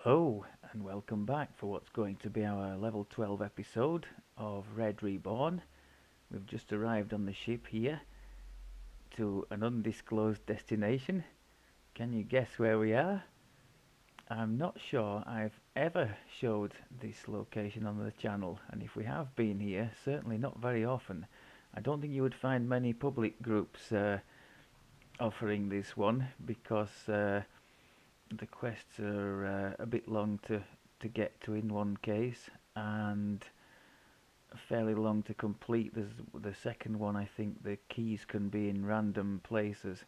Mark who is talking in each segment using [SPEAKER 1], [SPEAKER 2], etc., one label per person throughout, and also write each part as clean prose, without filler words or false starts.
[SPEAKER 1] Hello, and welcome back for what's going to be our level 12 episode of Reborn. We've just arrived on the ship here to an undisclosed destination. Can you guess where we are? I'm not sure I've ever showed this location on the channel, and if we have been here, certainly not very often. I don't think you would find many public groups offering this one because the quests are a bit long to get to in one case, and fairly long to complete. There's the second one. I think the keys can be in random places.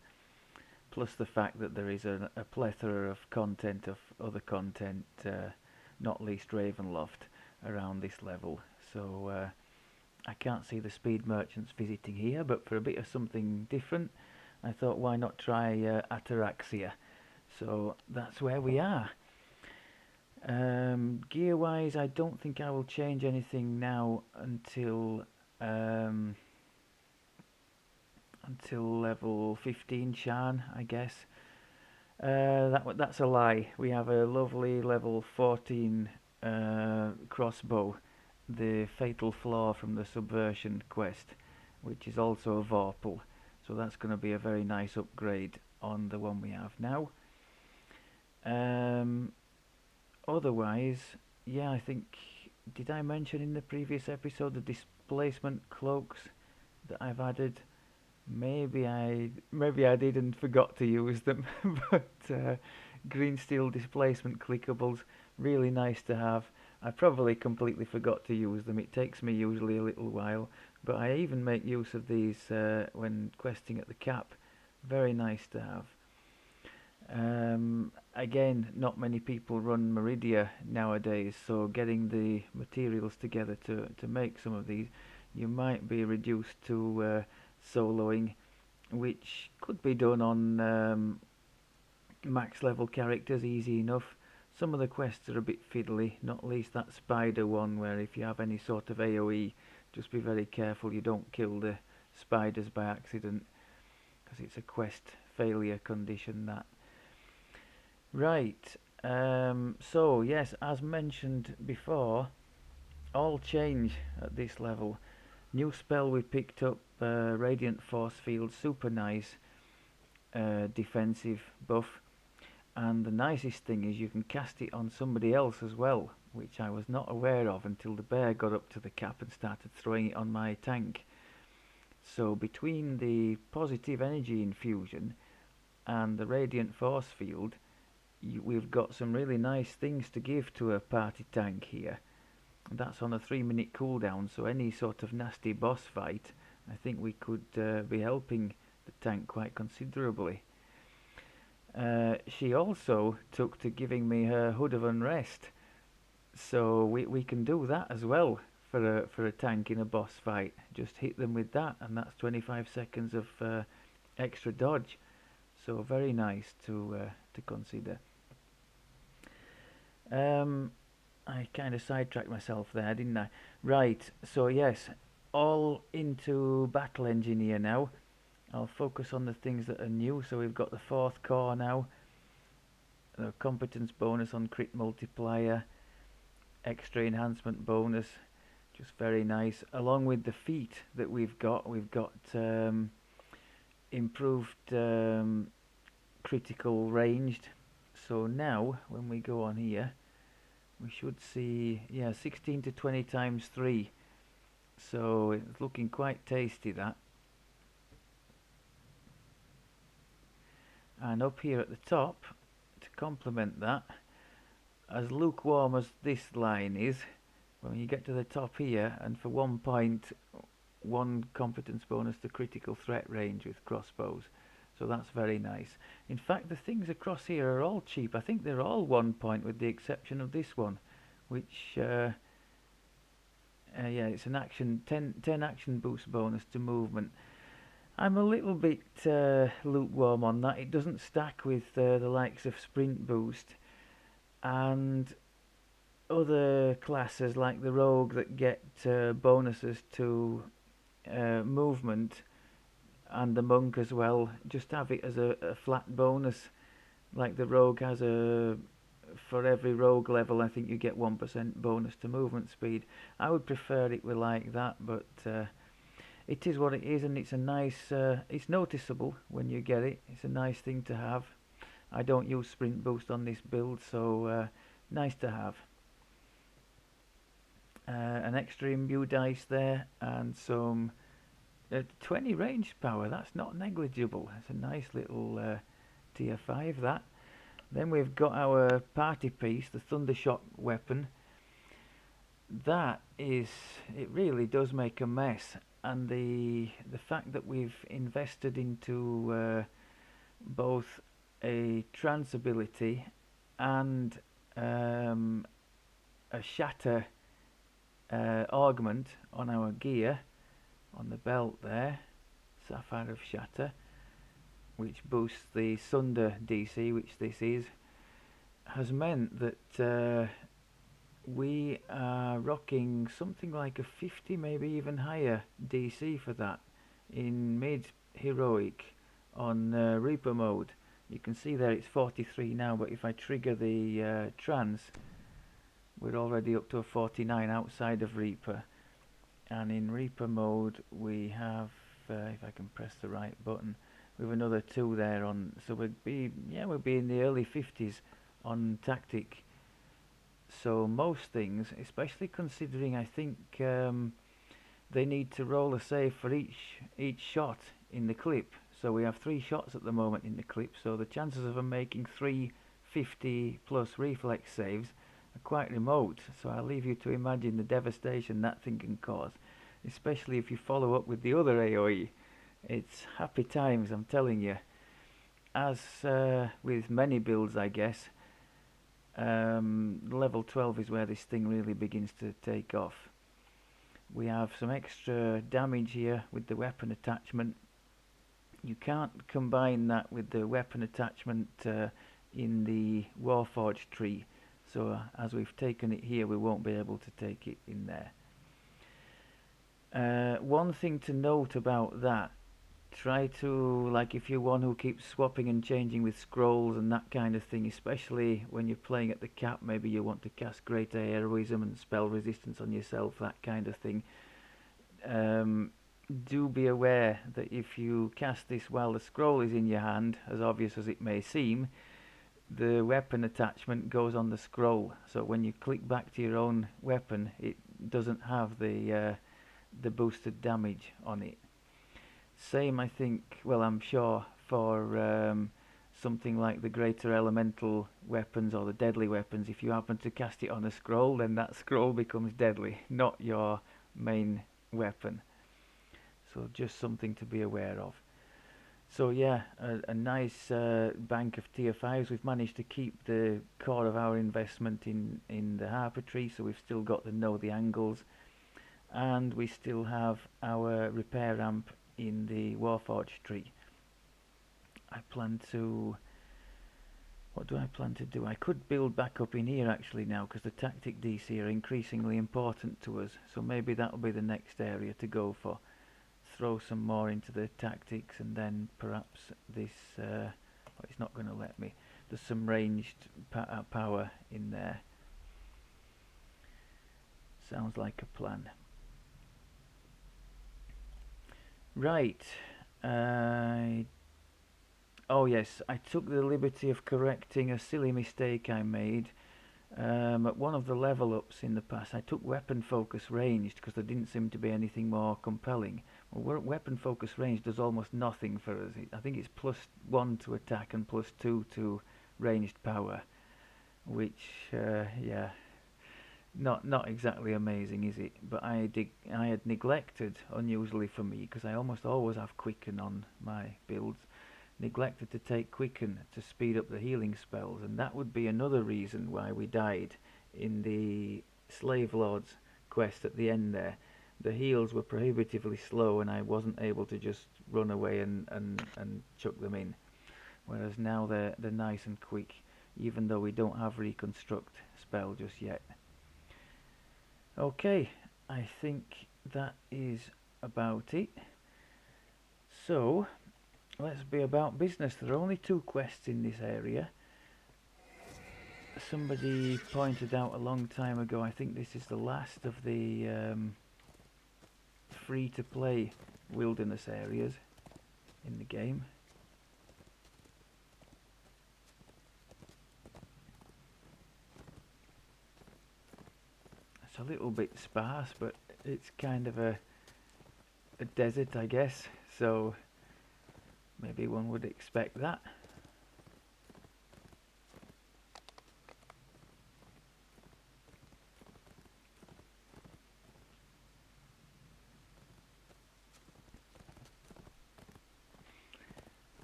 [SPEAKER 1] Plus the fact that there is a plethora of content, of other content, not least Ravenloft, around this level. So I can't see the speed merchants visiting here, but for a bit of something different, I thought why not try Ataraxia. So that's where we are. Gear wise, I don't think I will change anything now um, until level 15 Shan, I guess. That's a lie. We have a lovely level 14 crossbow, the Fatal Flaw from the Subversion quest, which is also a Vorpal. So that's going to be a very nice upgrade on the one we have now. Um, Otherwise, yeah, I think, did I mention in the previous episode the displacement cloaks that I've added? Maybe I did and forgot to use them, but green steel displacement clickables, really nice to have. I probably completely forgot to use them. It takes me usually a little while, but I even make use of these when questing at the cap. Very nice to have. Again, not many people run Meridia nowadays, so getting the materials together to make some of these, you might be reduced to soloing, which could be done on max level characters easy enough. Some of the quests are a bit fiddly, not least that spider one, where if you have any sort of AoE, just be very careful you don't kill the spiders by accident, because it's a quest failure condition that. Right. So yes, as mentioned before, all change at this level. New spell we picked up, Radiant Force Field, super nice defensive buff. And the nicest thing is you can cast it on somebody else as well, which I was not aware of until the bear got up to the cap and started throwing it on my tank. So between the positive energy infusion and the Radiant Force Field, we've got some really nice things to give to a party tank here. And that's on a 3 minute cooldown, so any sort of nasty boss fight, I think we could be helping the tank quite considerably. She also took to giving me her Hood of Unrest, so we can do that as well for a tank in a boss fight. Just hit them with that, and that's 25 seconds of extra dodge. So very nice to consider. I kind of sidetracked myself there, didn't I? Right, so yes, all into Battle Engineer now. I'll focus on the things that are new. So we've got the fourth core now, the competence bonus on crit multiplier, extra enhancement bonus, just very nice. Along with the feat that we've got improved critical ranged. So now when we go on here, we should see, yeah, 16 to 20 times 3. So it's looking quite tasty, that. And up here at the top, to complement that, as lukewarm as this line is, when you get to the top here, and for 1 point, 1 competence bonus to critical threat range with crossbows. So that's very nice. In fact, the things across here are all cheap. I think they're all 1 point with the exception of this one, which, yeah, it's an action, 10 action boost bonus to movement. I'm a little bit lukewarm on that. It doesn't stack with the likes of sprint boost and other classes like the rogue that get bonuses to movement, and the monk as well. Just have it as a flat bonus, like the rogue has a for every rogue level, I think you get 1% bonus to movement speed. I would prefer it were like that, but it is what it is, and it's a nice. It's noticeable when you get it. It's a nice thing to have. I don't use sprint boost on this build, so nice to have. An extra imbue dice there, and some 20 range power. That's not negligible. It's a nice little tier 5 that. Then we've got our party piece, the Thundershock weapon. That is, it really does make a mess, and the fact that we've invested into both a trance ability and a shatter augment on our gear, on the belt there, Sapphire of Shatter, which boosts the Sunder DC, which this is, has meant that we are rocking something like a 50, maybe even higher DC for that in mid heroic on Reaper mode. You can see there it's 43 now, but if I trigger the trance, we're already up to a 49 outside of Reaper. And in Reaper mode we have, if I can press the right button, we have another 2 there on, so we'll be in the early 50s on tactic. So most things, especially considering I think they need to roll a save for each shot in the clip. So we have 3 shots at the moment in the clip, so the chances of them making 3 50 plus reflex saves are quite remote. So I'll leave you to imagine the devastation that thing can cause, especially if you follow up with the other AoE. It's happy times, I'm telling you. As with many builds, I guess, level 12 is where this thing really begins to take off. We have some extra damage here with the weapon attachment. You can't combine that with the weapon attachment in the Warforged tree, so as we've taken it here, we won't be able to take it in there. One thing to note about that, try to, like if you're one who keeps swapping and changing with scrolls and that kind of thing, especially when you're playing at the cap, maybe you want to cast greater heroism and spell resistance on yourself, that kind of thing. Do be aware that if you cast this while the scroll is in your hand, as obvious as it may seem, the weapon attachment goes on the scroll, so when you click back to your own weapon, it doesn't have the boosted damage on it. Same, I think, well, I'm sure for something like the greater elemental weapons or the deadly weapons, if you happen to cast it on a scroll, then that scroll becomes deadly, not your main weapon. So just something to be aware of. So yeah, a nice bank of tier 5s. We've managed to keep the core of our investment in the Harper tree, so we've still got to know the angles, and we still have our repair ramp in the Warforged tree. I plan to... What do I plan to do? I could build back up in here actually now, because the tactic DC are increasingly important to us, so maybe that'll be the next area to go for. Throw some more into the tactics, and then perhaps this... well, it's not going to let me. There's some ranged power in there. Sounds like a plan. Right. Oh yes, I took the liberty of correcting a silly mistake I made. At one of the level ups in the past, I took weapon focus ranged because there didn't seem to be anything more compelling. Well, weapon focus range does almost nothing for us. I think it's +1 to attack and +2 to ranged power, which yeah, not exactly amazing, is it? But I had neglected, unusually for me, because I almost always have quicken on my builds, neglected to take quicken to speed up the healing spells, and that would be another reason why we died in the Slave Lords quest at the end there. The heals were prohibitively slow, and I wasn't able to just run away and chuck them in, whereas now they're nice and quick, even though we don't have reconstruct spell just yet. Okay, I think that is about it. So let's be about business. There are only 2 quests in this area. somebody pointed out a long time ago, I think this is the last of the free-to-play wilderness areas in the game. It's a little bit sparse, but it's kind of a desert, I guess, so maybe one would expect that.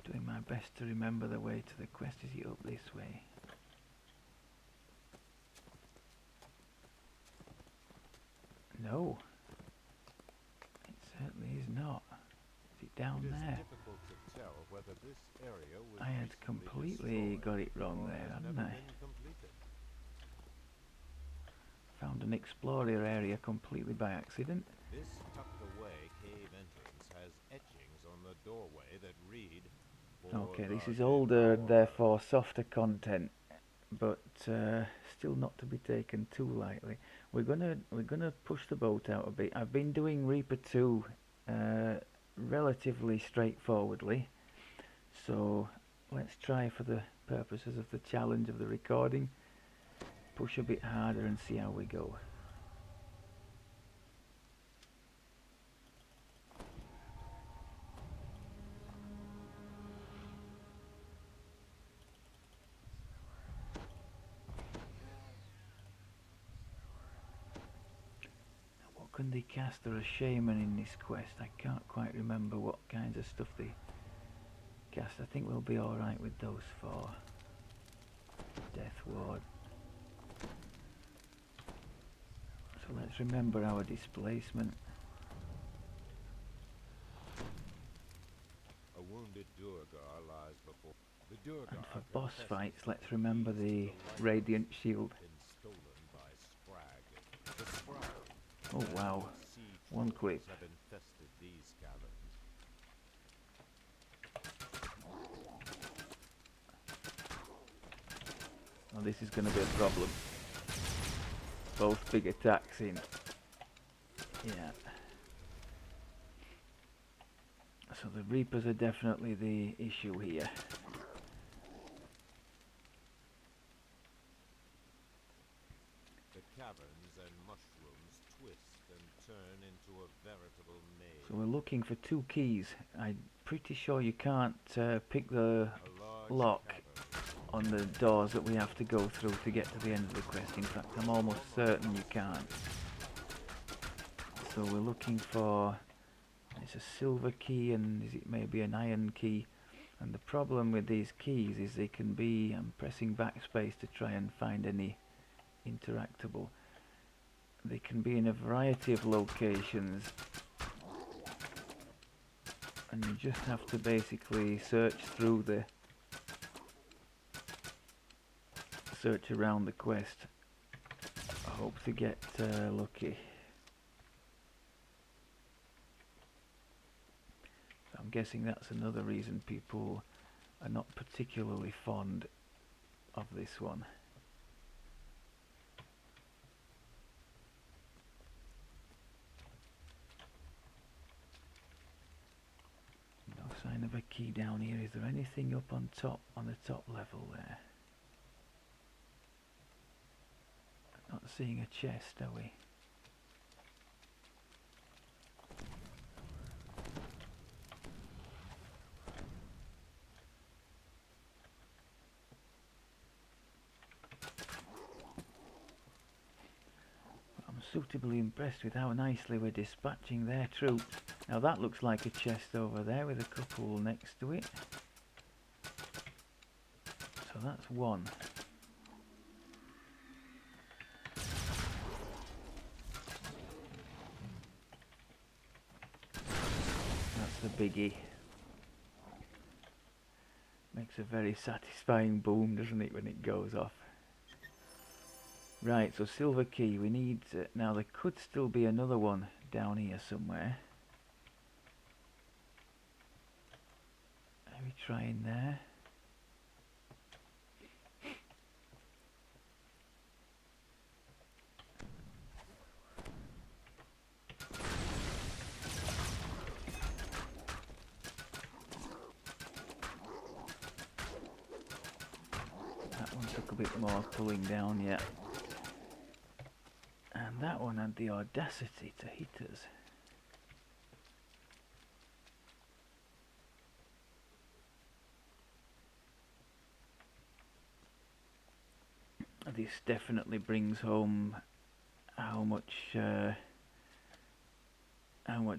[SPEAKER 1] Doing my best to remember the way to the quest. Is it up this way? No, it certainly is not. Is it down there? I had completely got it wrong there, hadn't I? Found an explorer area completely by accident.
[SPEAKER 2] This tucked away cave entrance has etchings on the doorway that read,
[SPEAKER 1] okay, this is older, therefore softer content, but still not to be taken too lightly. We're gonna push the boat out a bit. I've been doing Reaper 2 relatively straightforwardly, so let's try, for the purposes of the challenge of the recording, push a bit harder and see how we go. What can they cast or a shaman in this quest? I can't quite remember what kinds of stuff they cast. I think we'll be alright with those four. Death Ward. So let's remember our displacement.
[SPEAKER 2] A wounded Durgar lies before the Durgar.
[SPEAKER 1] And for boss fights, let's remember the Radiant Shield. Oh wow, one quip. Oh, this is going to be a problem. Both big attacks in. Yeah. So the Reapers are definitely the issue here.
[SPEAKER 2] The caverns and mushrooms twist and turn into a veritable maze.
[SPEAKER 1] So we're looking for 2 keys. I'm pretty sure you can't pick the lock on the doors that we have to go through to get to the end of the quest. In fact, I'm almost certain you can't. So we're looking for, it's a silver key and is it maybe an iron key. And the problem with these keys is they can be, I'm pressing backspace to try and find any interactable. They can be in a variety of locations, and you just have to basically search through the search around the quest. I hope to get lucky. So I'm guessing that's another reason people are not particularly fond of this one. No sign of a key down here. Is there anything up on top, on the top level there? Not seeing a chest, are we? I'm suitably impressed with how nicely we're dispatching their troops. Now that looks like a chest over there with a couple next to it. So that's one. That's the biggie. Makes a very satisfying boom, doesn't it, when it goes off. Right, so silver key, we need, now there could still be another one down here somewhere. Maybe try in there. That one took a bit more pulling down, yeah. And that one had the audacity to hit us. This definitely brings home how much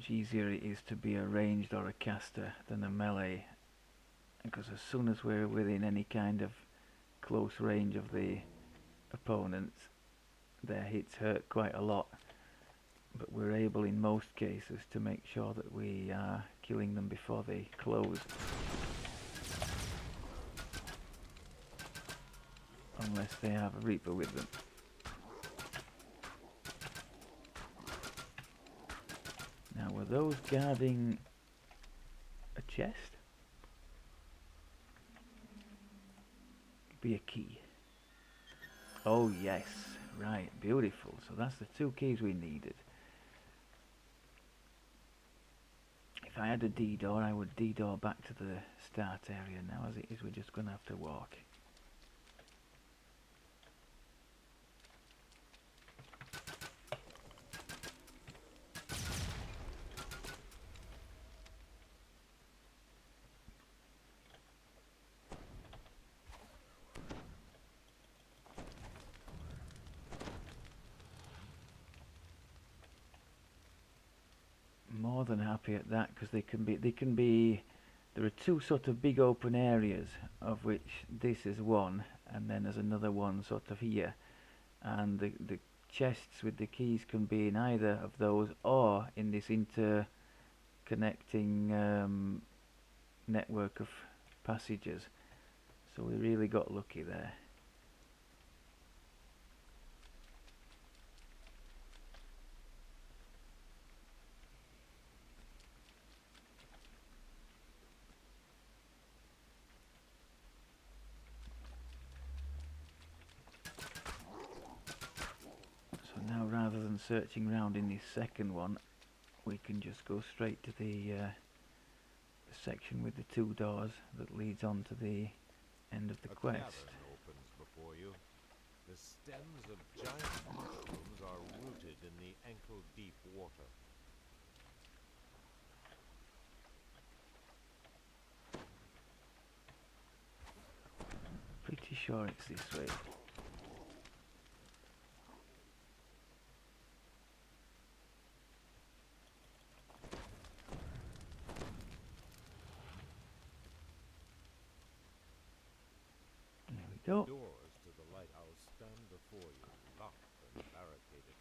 [SPEAKER 1] easier it is to be a ranged or a caster than a melee, because as soon as we're within any kind of close range of the opponents, their hits hurt quite a lot, but we're able in most cases to make sure that we are killing them before they close, unless they have a Reaper with them. Now, were those guarding a chest? Be a key. Oh yes, right, beautiful. So that's the 2 keys we needed. If I had a D-door, I would D-door back to the start area. Now as it is, we're just going to have to walk. More than happy at that, because they can be there are 2 sort of big open areas, of which this is one, and then there's another one sort of here, and the chests with the keys can be in either of those or in this interconnecting network of passages. So we really got lucky there. So now, rather than searching round in this second one, we can just go straight to the section with the 2 doors that leads on to the end of the quest.
[SPEAKER 2] Cavern opens before you. The stems of giant mushrooms are rooted in the ankle-deep water.
[SPEAKER 1] Pretty sure it's this way. There we go.
[SPEAKER 2] Doors to the lighthouse stand before you, locked and barricaded.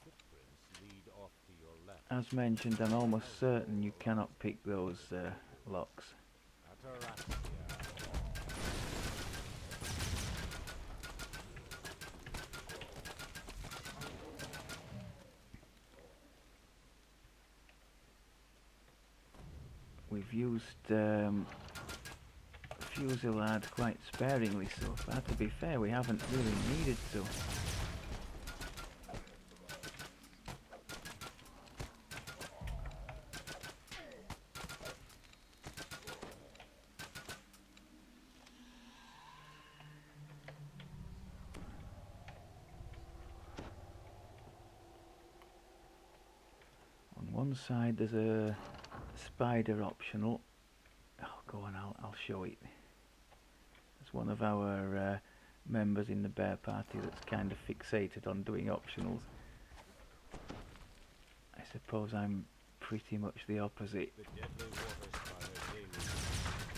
[SPEAKER 2] Footprints lead off to your left.
[SPEAKER 1] As mentioned, I'm almost certain you cannot pick those locks.
[SPEAKER 2] Ataraxia.
[SPEAKER 1] We've used Fusillade quite sparingly so far. To be fair, we haven't really needed to. On one side there's a spider optional. Oh, go on, I'll show it. There's one of our members in the bear party that's kind of fixated on doing optionals. I suppose I'm pretty much the opposite,
[SPEAKER 2] The deadly water spider daily.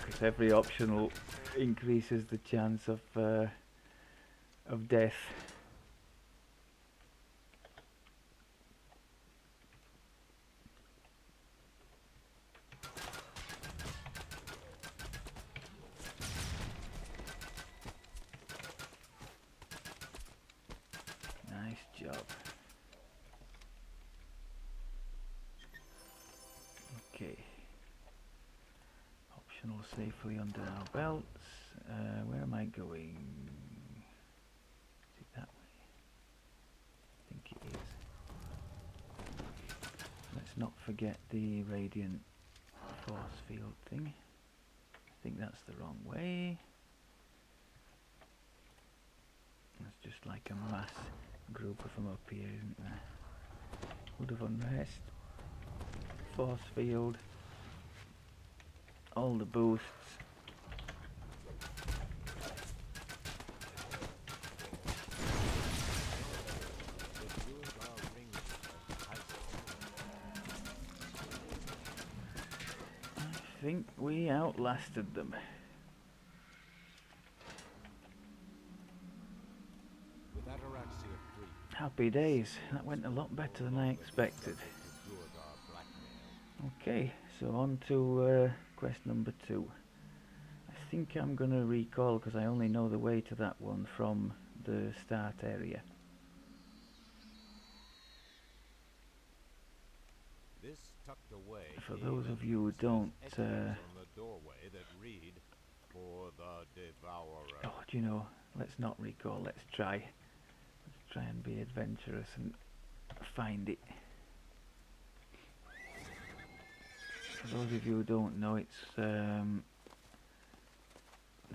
[SPEAKER 1] because every optional increases the chance of death. Nice job. Okay. Optional safely under our belts. Where am I going? Is it that way? I think it is. Let's not forget the radiant force field thing. I think that's the wrong way. just like a mass group of them up here, isn't there? Wood of Unrest, Force Field, all the boosts. I think we outlasted them.
[SPEAKER 2] With Ataraxia free,
[SPEAKER 1] Happy days. That went a lot better than I expected. Okay, so on to quest number 2. I think I'm gonna recall because I only know the way to that one from the start area.
[SPEAKER 2] This tucked away
[SPEAKER 1] For those of you who
[SPEAKER 2] entrance
[SPEAKER 1] don't,
[SPEAKER 2] has etchings on the doorway that read, "For the Devourer."
[SPEAKER 1] oh, do you know? Let's not recall. Let's try. Let's try and be adventurous and find it. For those of you who don't know, it's the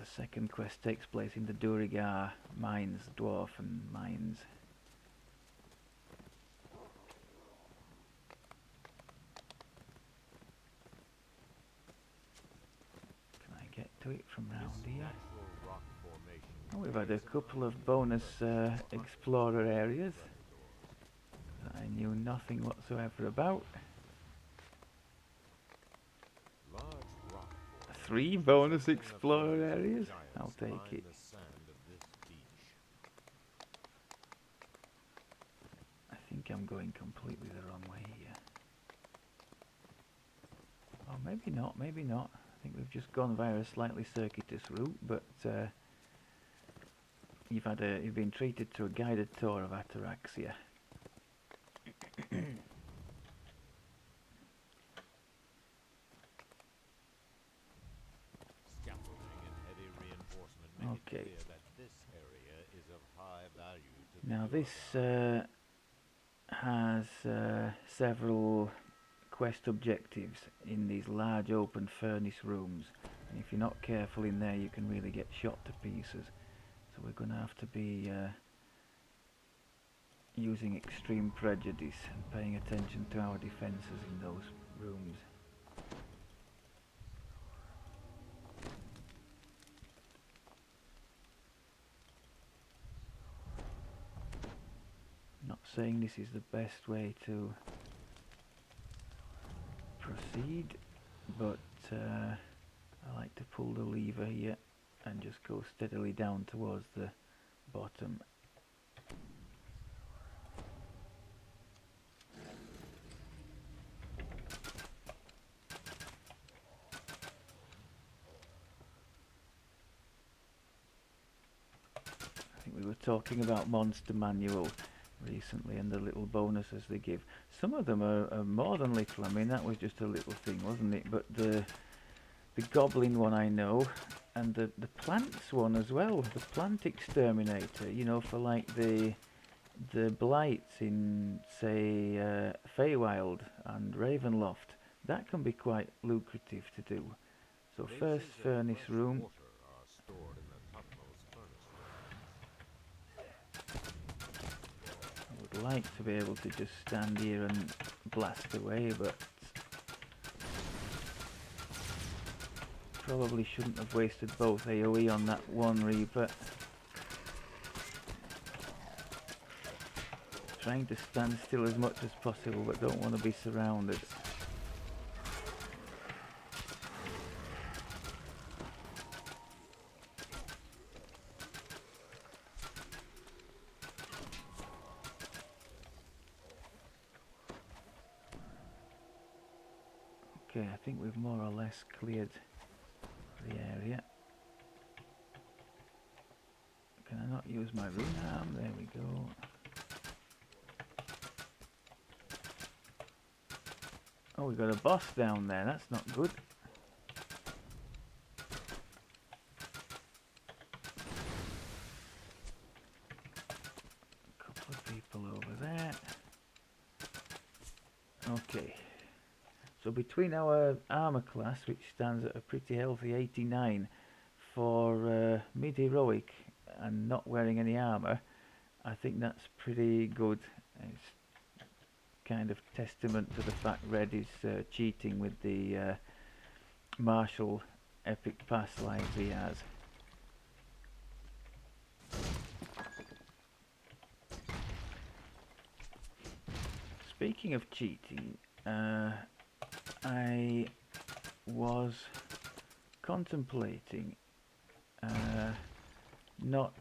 [SPEAKER 1] second quest takes place in the Durigar mines, dwarfen mines. Can I get to it from round here? Oh, we've had a couple of bonus explorer areas that I knew nothing whatsoever about. 3 bonus explorer areas? I'll take it. I think I'm going completely the wrong way here. Oh, maybe not, maybe not. I think we've just gone via a slightly circuitous route, but you've been treated to a guided tour of Ataraxia. Okay. Now this has several quest objectives in these large open furnace rooms, and if you're not careful in there you can really get shot to pieces. So we're going to have to be using extreme prejudice and paying attention to our defences in those rooms. Not saying this is the best way to proceed, but I like to pull the lever here and just go steadily down towards the bottom. I think we were talking about Monster Manual recently and the little bonuses they give. Some of them are more than little. I mean, that was just a little thing, wasn't it? But the goblin one I know, and the plants one as well, the plant exterminator, you know, for like the blights in, say, Feywild and Ravenloft. That can be quite lucrative to do. So first furnace room. I would like to be able to just stand here and blast away, but probably shouldn't have wasted both AoE on that one Reaper. Trying to stand still as much as possible, but don't want to be surrounded. Okay, I think we've more or less cleared the area. Can I not use my rune arm? There we go. Oh, we've got a boss down there. That's not good. A couple of people over there. Okay. So between our armor class, which stands at a pretty healthy 89 for mid-heroic and not wearing any armor, I think that's pretty good. It's kind of testament to the fact Red is cheating with the martial epic pass lives he has. Speaking of cheating, I was contemplating not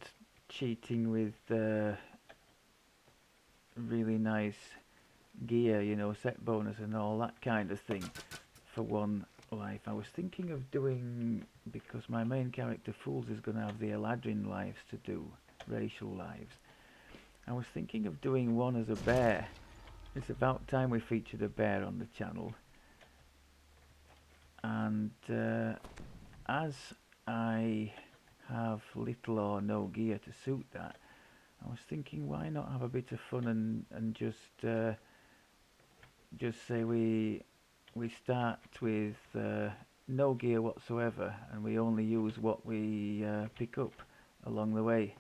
[SPEAKER 1] cheating with really nice gear, you know, set bonus and all that kind of thing for one life. I was thinking of doing, because my main character Fools is going to have the Eladrin lives to do, racial lives. I was thinking of doing one as a bear. It's about time we featured a bear on the channel. And as I have little or no gear to suit that, I was thinking, why not have a bit of fun and just say we start with no gear whatsoever, and we only use what we pick up along the way.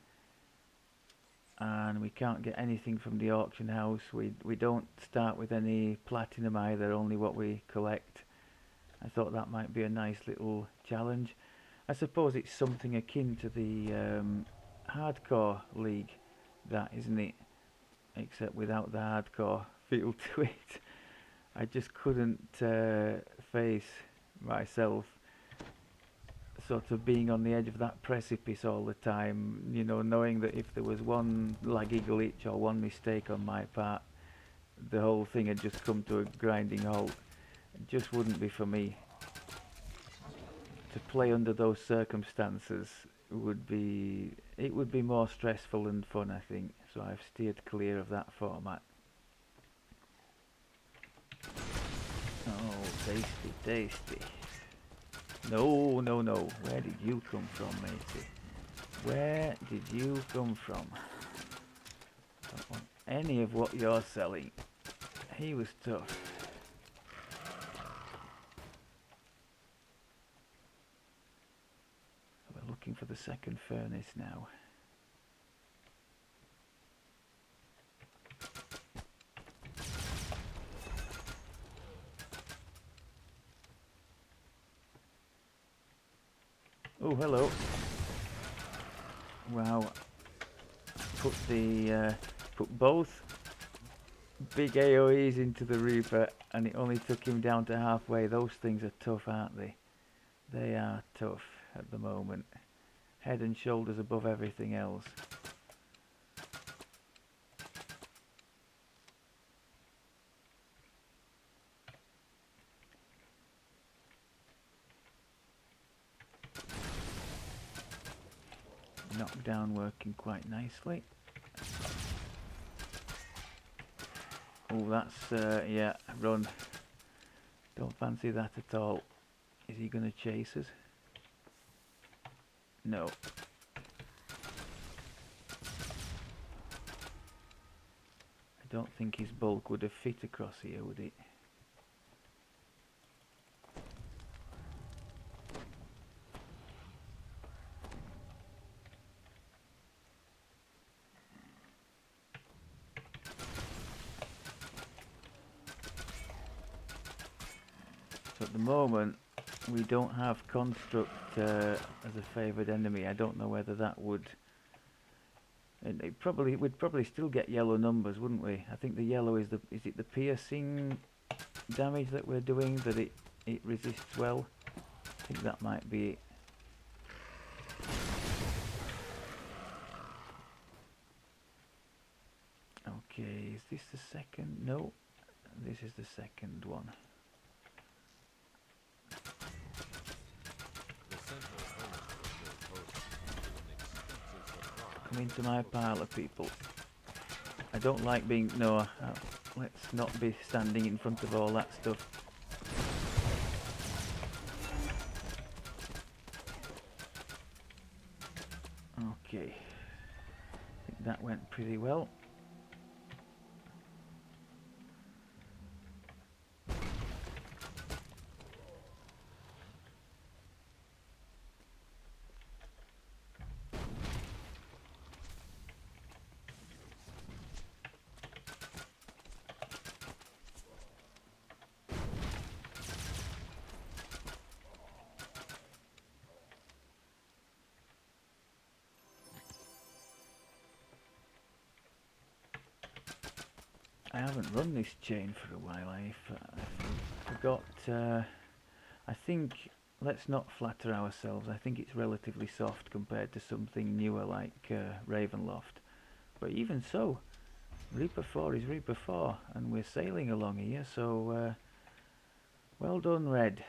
[SPEAKER 1] And we can't get anything from the auction house. We don't start with any platinum either, only what we collect. I thought that might be a nice little challenge. I suppose it's something akin to the hardcore league, that, isn't it? Except without the hardcore feel to it. I just couldn't face myself sort of being on the edge of that precipice all the time, you know, knowing that if there was one laggy glitch or one mistake on my part, the whole thing had just come to a grinding halt. It just wouldn't be for me. To play under those circumstances would be more stressful than fun, I think. So I've steered clear of that format. Oh, tasty, tasty. No, no, no. Where did you come from, matey? Where did you come from? Don't want any of what you're selling. He was tough. We're looking for the second furnace now. Oh, hello. Wow. Put both big AoEs into the Reaper, and it only took him down to halfway. Those things are tough, aren't they? They are tough at the moment. Head and shoulders above everything else. Knockdown working quite nicely. Oh, that's, yeah, run. Don't fancy that at all. Is he going to chase us? No. I don't think his bulk would have fit across here, would it? So at the moment, we don't have Construct as a favoured enemy. I don't know whether that would... we'd probably still get yellow numbers, wouldn't we? I think the yellow is it the piercing damage that we're doing that it resists well? I think that might be it. Okay, is this the second? No, this is the second one. Come into my parlour, people. I don't like being... No, let's not be standing in front of all that stuff. Okay. I think that went pretty well. I haven't run this chain for a while. I forgot. I think, let's not flatter ourselves. I think it's relatively soft compared to something newer like Ravenloft. But even so, Reaper 4 is Reaper 4, and we're sailing along here, so well done, Red.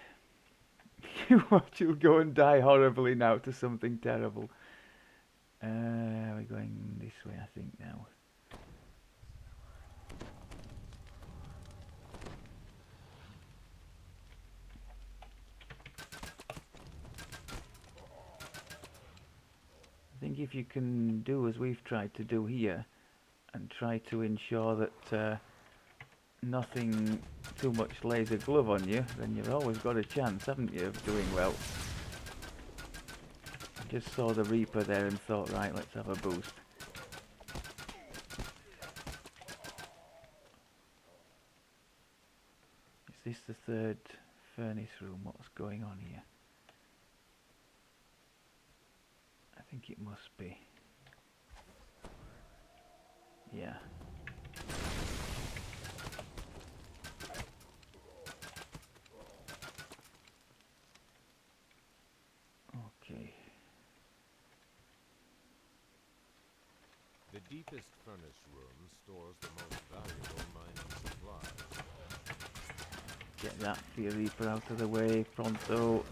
[SPEAKER 1] You watch, you'll go and die horribly now to something terrible. We're going this way, I think, now. I think if you can do as we've tried to do here, and try to ensure that nothing too much lays a glove on you, then you've always got a chance, haven't you, of doing well. I just saw the Reaper there and thought, right, let's have a boost. Is this the third furnace room? What's going on here? I think it must be. Yeah. Okay.
[SPEAKER 2] The deepest furnace room stores the most valuable mining supplies.
[SPEAKER 1] Get that Fear Reaper out of the way, pronto.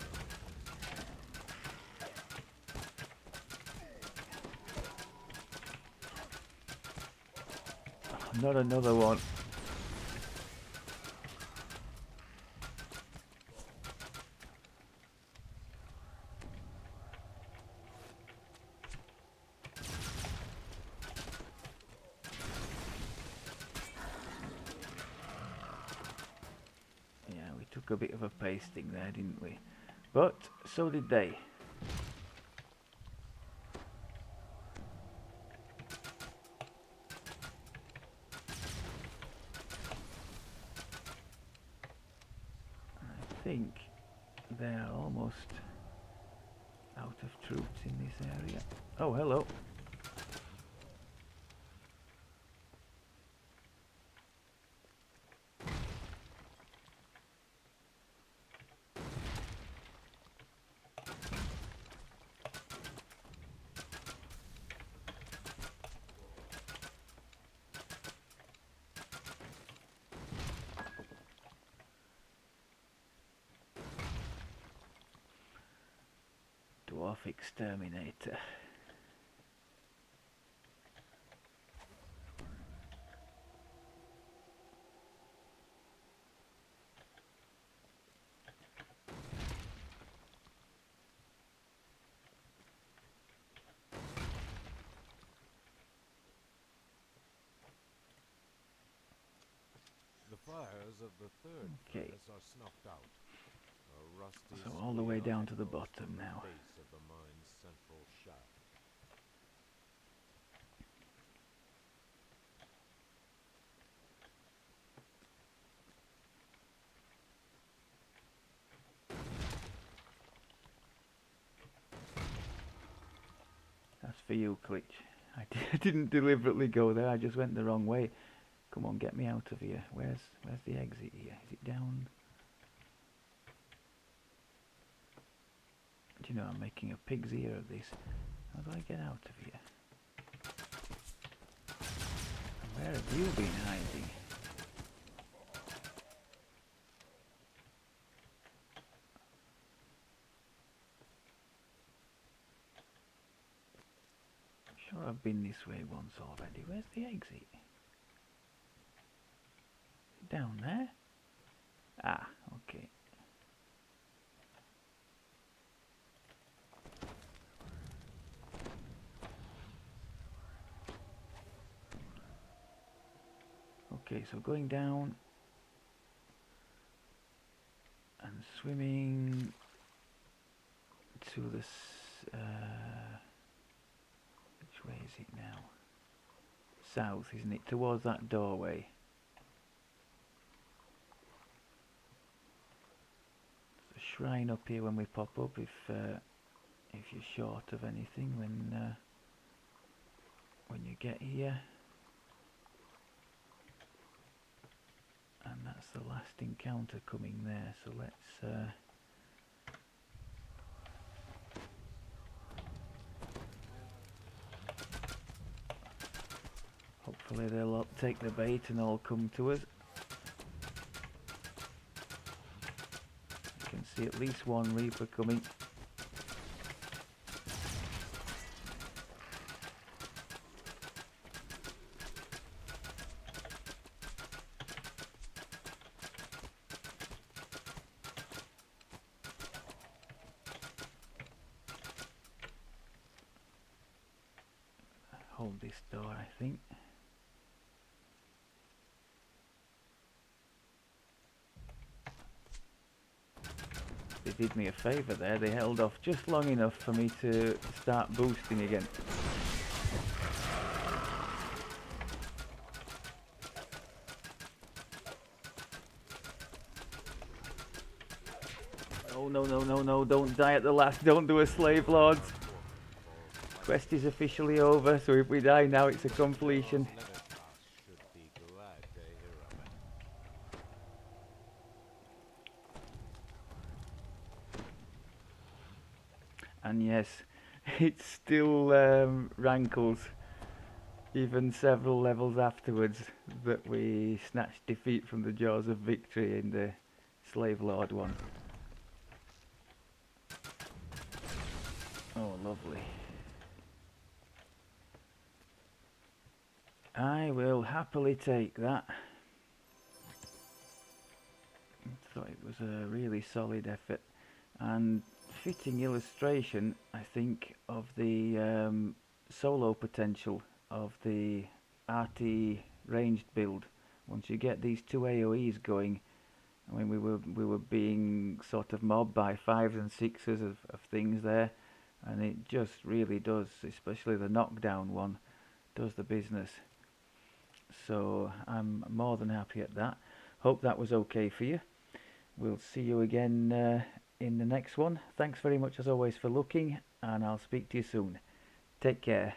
[SPEAKER 1] Oh, not another one. Yeah, we took a bit of a pasting there, didn't we? But so did they. I think they're almost out of troops in this area. Oh, hello. Dwarf exterminator.
[SPEAKER 2] The fires of the third
[SPEAKER 1] Okay.
[SPEAKER 2] furnace are snuffed out. A rusty
[SPEAKER 1] So all the way
[SPEAKER 2] squeal
[SPEAKER 1] down to the
[SPEAKER 2] echoes
[SPEAKER 1] bottom
[SPEAKER 2] from
[SPEAKER 1] now.
[SPEAKER 2] the base of the mine's central shaft.
[SPEAKER 1] That's for you, Klitsch. I didn't deliberately go there, I just went the wrong way. Come on, get me out of here. Where's the exit here? Is it down? Do you know, I'm making a pig's ear of this. How do I get out of here? And where have you been hiding? I'm sure I've been this way once already. Where's the exit? Down there? Ah, okay. Okay, so going down and swimming to the which way is it now? South, isn't it? Towards that doorway. There's a shrine up here when we pop up if you're short of anything when you get here. that's the last encounter coming there, so let's hopefully they'll all take the bait and all come to us. I can see at least one Reaper coming. Hold this door, I think. They did me a favour there, they held off just long enough for me to start boosting again. Oh no, no, no, no, don't die at the last, don't do a slave lords. Quest is officially over, so if we die now it's a completion.
[SPEAKER 2] Should be glad to hear of it.
[SPEAKER 1] And yes, it still rankles, even several levels afterwards, that we snatched defeat from the jaws of victory in the Slave Lord one. Oh, lovely. I will happily take that. I thought it was a really solid effort and fitting illustration, I think, of the solo potential of the Arti ranged build. Once you get these two AoEs going, I mean, we were being sort of mobbed by 5s and 6s of things there, and it just really does, especially the knockdown one, does the business. So I'm more than happy at that. Hope that was okay for you. We'll see you again in the next one. Thanks very much as always for looking, and I'll speak to you soon. Take care.